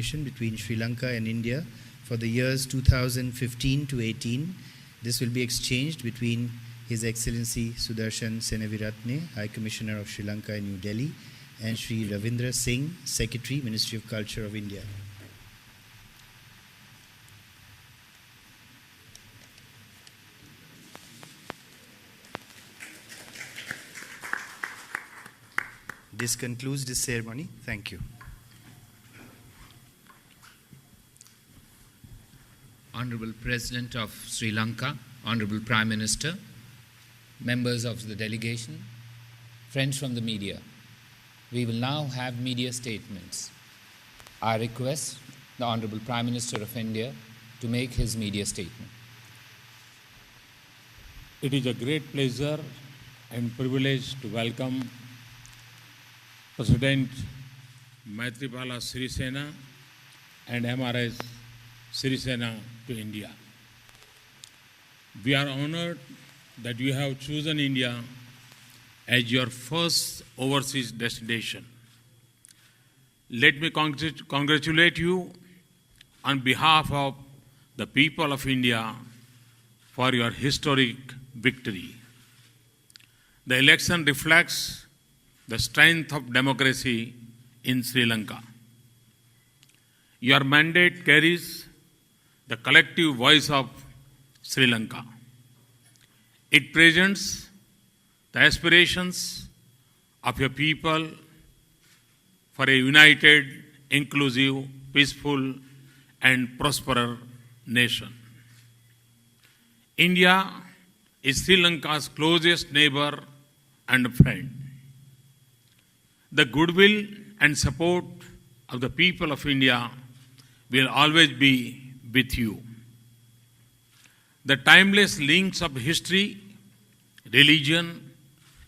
cooperation between Sri Lanka and India for the years 2015 to 18. This will be exchanged between His Excellency Sudarshan Senaviratne, High Commissioner of Sri Lanka in New Delhi, and Sri Ravindra Singh, Secretary, Ministry of Culture of India. This concludes this ceremony. Thank you. Honorable President of Sri Lanka, Honorable Prime Minister, members of the delegation, friends from the media, we will now have media statements. I request the Honorable Prime Minister of India to make his media statement. It is a great pleasure and privilege to welcome President Maithripala Sirisena and MRS Sirisena to India. We are honored that you have chosen India as your first overseas destination. Let me congratulate you on behalf of the people of India for your historic victory. The election reflects the strength of democracy in Sri Lanka. Your mandate carries the collective voice of Sri Lanka. It presents the aspirations of your people for a united, inclusive, peaceful, and prosperous nation. India is Sri Lanka's closest neighbor and friend. The goodwill and support of the people of India will always be with you. The timeless links of history, religion,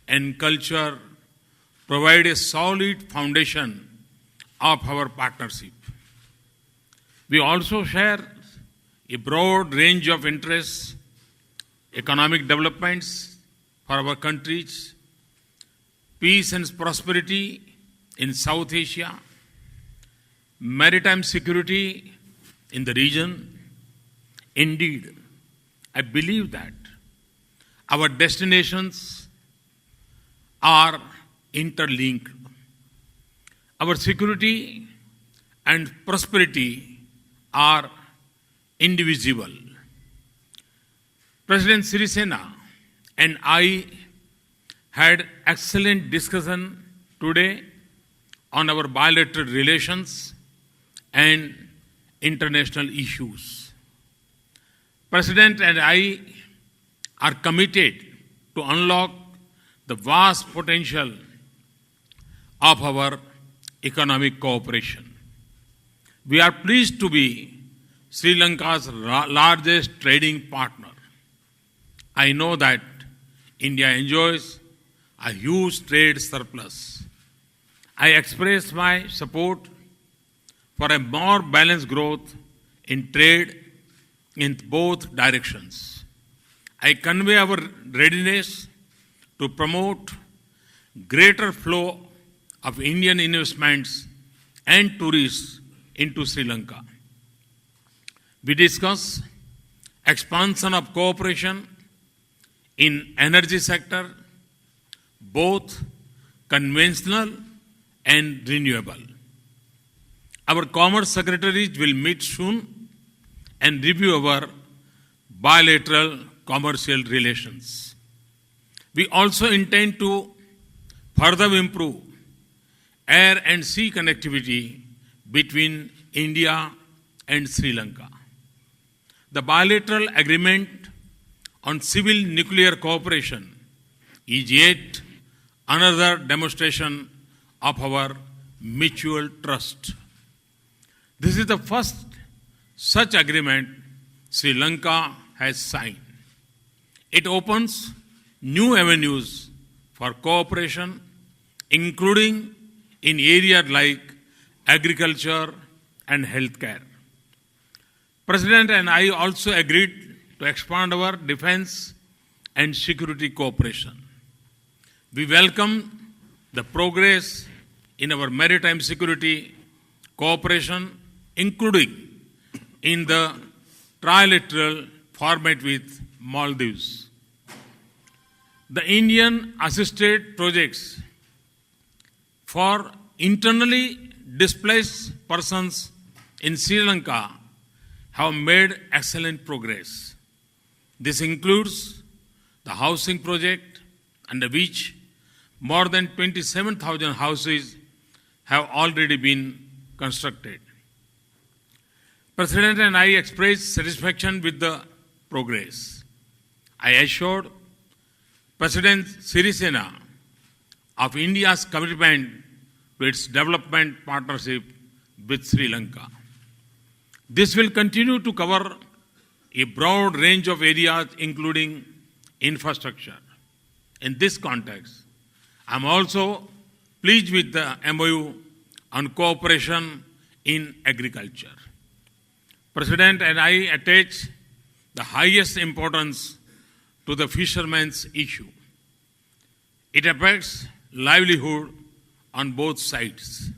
and culture provide a solid foundation of our partnership. We also share a broad range of interests, economic developments for our countries, peace and prosperity in South Asia, maritime security in the region. Indeed, I believe that our destinations are interlinked. Our security and prosperity are indivisible. President Sirisena and I had excellent discussion today on our bilateral relations and international issues. President and I are committed to unlock the vast potential of our economic cooperation. We are pleased to be Sri Lanka's largest trading partner. I know that India enjoys a huge trade surplus. I express my support for a more balanced growth in trade in both directions. I convey our readiness to promote greater flow of Indian investments and tourists into Sri Lanka. We discuss expansion of cooperation in energy sector, both conventional and renewable. Our commerce secretaries will meet soon and review our bilateral commercial relations. We also intend to further improve air and sea connectivity between India and Sri Lanka. The bilateral agreement on civil nuclear cooperation is yet another demonstration of our mutual trust. This is the first such agreement Sri Lanka has signed. It opens new avenues for cooperation, including in areas like agriculture and healthcare. President and I also agreed to expand our defense and security cooperation. We welcome the progress in our maritime security cooperation including in the trilateral format with Maldives. The Indian assisted projects for internally displaced persons in Sri Lanka have made excellent progress. This includes the housing project, under which more than 27,000 houses have already been constructed. President and I expressed satisfaction with the progress. I assured President Sirisena of India's commitment to its development partnership with Sri Lanka. This will continue to cover a broad range of areas, including infrastructure. In this context, I am also pleased with the MOU on cooperation in agriculture. President and I attach the highest importance to the fishermen's issue. It affects livelihood on both sides.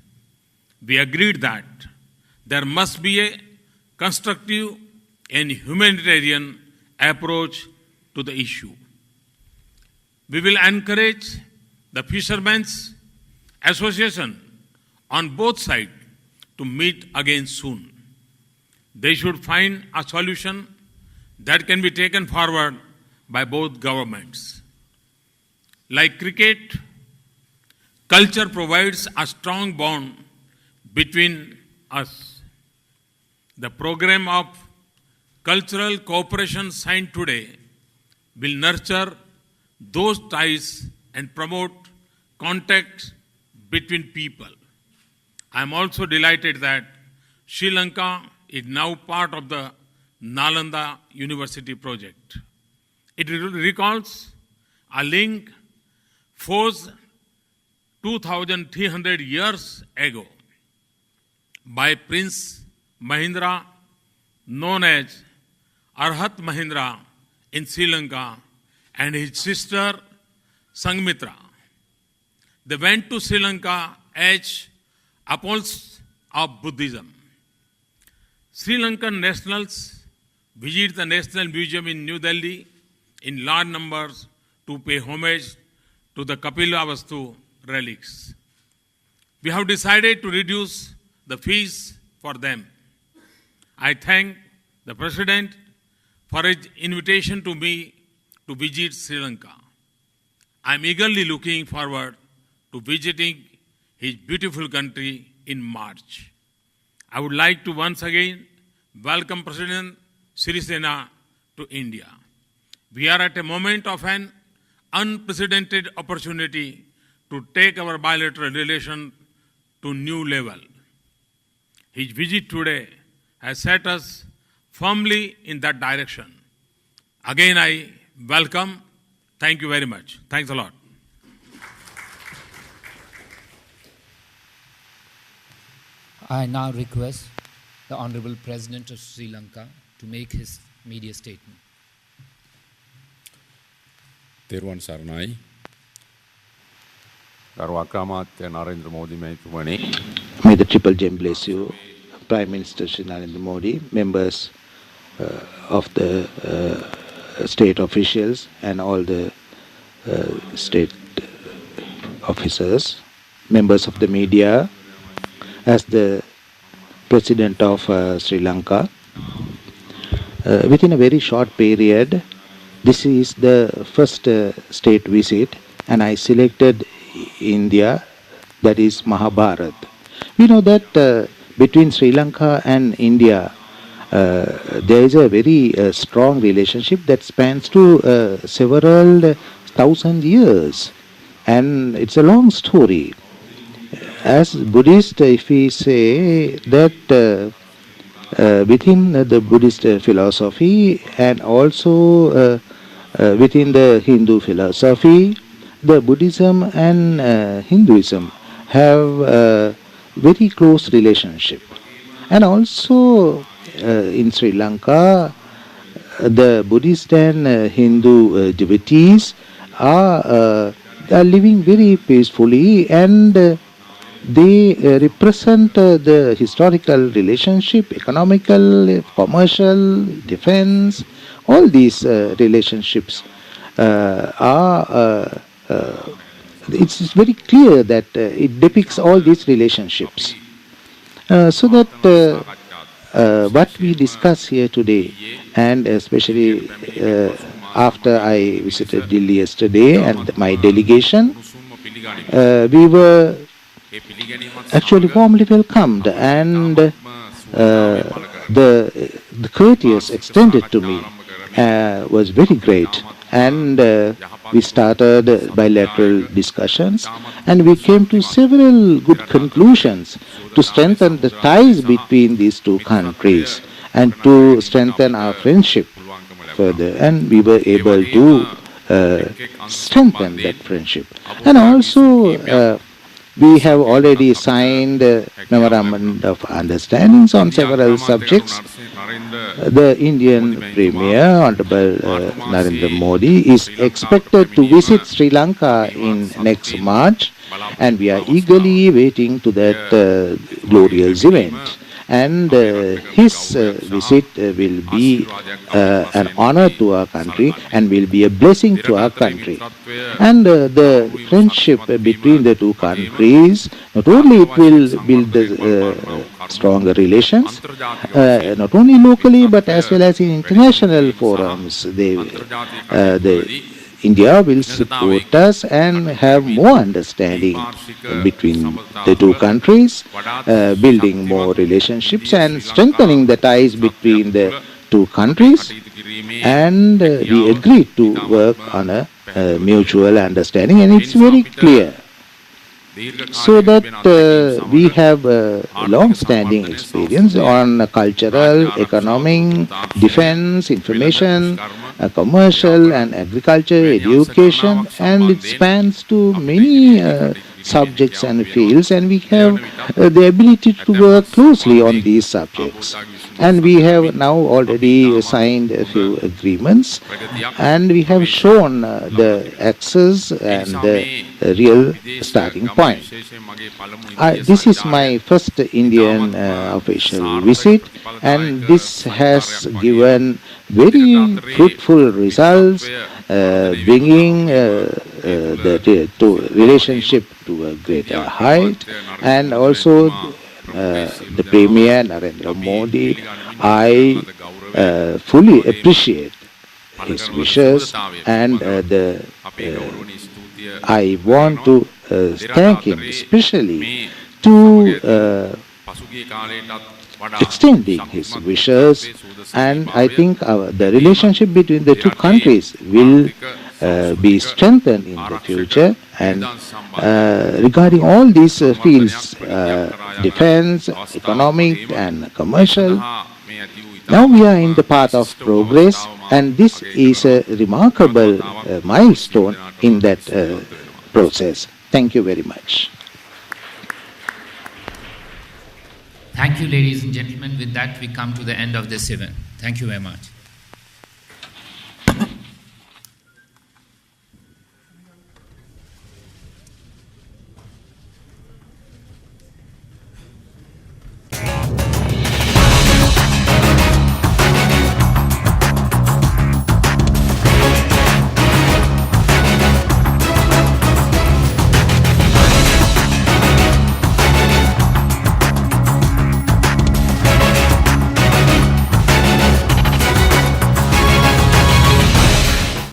We agreed that there must be a constructive and humanitarian approach to the issue. We will encourage the Fishermen's Association on both sides to meet again soon. They should find a solution that can be taken forward by both governments. Like cricket, culture provides a strong bond between us. The program of cultural cooperation signed today will nurture those ties and promote contact between people. I am also delighted that Sri Lanka is now part of the Nalanda University project. It recalls a link forged 2,300 years ago by Prince Mahendra, known as Arhat Mahendra in Sri Lanka, and his sister Sanghamitra. They went to Sri Lanka as apostles of Buddhism. Sri Lankan nationals visit the National Museum in New Delhi in large numbers to pay homage to the Kapilavastu relics. We have decided to reduce the fees for them. I thank the President for his invitation to me to visit Sri Lanka. I am eagerly looking forward to visiting his beautiful country in March. I would like to once again welcome President Sirisena to India. We are at a moment of an unprecedented opportunity to take our bilateral relation to a new level. His visit today has set us firmly in that direction. Again, I welcome. Thank you very much. Thanks a lot. I now request the Honorable President of Sri Lanka to make his media statement. තෙරුවන් සරණයි ගරු අග්‍රාමාත්‍ය Narendra Modi මහත්මයාණනි. May the Triple Gem bless you, Prime Minister Shri Narendra Modi, members of the state officials and all the state officers, members of the media. As the President of Sri Lanka, within a very short period, this is the first state visit, and I selected India, that is Mahabharat. We know that between Sri Lanka and India, there is a very strong relationship that spans to several thousand years, and it's a long story. As Buddhist, if we say that within the Buddhist philosophy and also within the Hindu philosophy, the Buddhism and Hinduism have a very close relationship. And also in Sri Lanka, the Buddhist and Hindu devotees are living very peacefully, and they represent the historical relationship, economical, commercial, defense. All these relationships are. It's very clear that it depicts all these relationships. So that what we discuss here today, and especially after I visited Delhi yesterday and my delegation, we were actually warmly welcomed, and the courteous extended to me was very great. And we started bilateral discussions, and we came to several good conclusions to strengthen the ties between these two countries and to strengthen our friendship further. And we were able to strengthen that friendship. And also, we have already signed a memorandum of understandings on several subjects. The Indian Premier, Honorable Narendra Modi, is expected to visit Sri Lanka in next March, and we are eagerly waiting to that glorious event. And his visit will be an honor to our country and will be a blessing to our country. And the friendship between the two countries, not only it will build stronger relations, not only locally but as well as in international forums. India will support us and have more understanding between the two countries, building more relationships and strengthening the ties between the two countries. And we agreed to work on a mutual understanding, and it's very clear. So that we have a long-standing experience on cultural, economic, defense, information, commercial and agriculture, education, and it spans to many subjects and fields, and we have the ability to work closely on these subjects. And we have now already signed a few agreements, and we have shown the access and the real starting point. This is my first Indian official visit, and this has given very fruitful results, bringing the relationship to a greater height. And also the Premier Narendra Modi, I fully appreciate his wishes, and I want to thank him especially to extending his wishes. And I think the relationship between the two countries will be strengthened in the future. And regarding all these fields, defense, economic and commercial, now we are in the path of progress, and this is a remarkable milestone in that process. Thank you very much. Thank you, ladies and gentlemen. With that, we come to the end of this event. Thank you very much.